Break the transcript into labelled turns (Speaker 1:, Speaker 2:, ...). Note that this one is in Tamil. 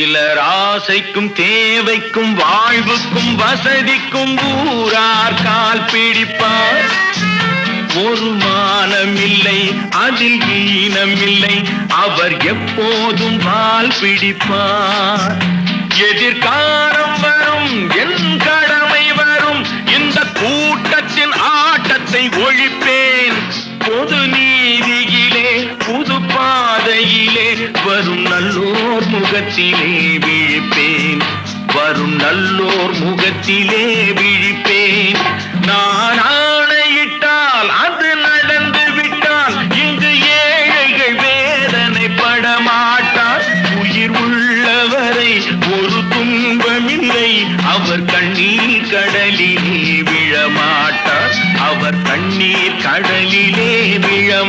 Speaker 1: சிலர் ஆசைக்கும் தேவைக்கும் வாழ்வுக்கும் வசதிக்கும் ஊரார் கால் பிடிப்பார். ஒரு மானமில்லை அதில் ஈனமில்லை, அவர் எப்போதும் வால் பிடிப்பார். எதிர்காலம் வரும் என் கடமை வரும், இந்த கூட்டத்தின் ஆட்டத்தை ஒழிப்பேன். பொது நீதியிலே புது பாதையிலே வரும் நல்லோர் முகத்திலே விழிப்பேன். வரும் நல்லோர் முகத்திலே விழிப்பேன். நான்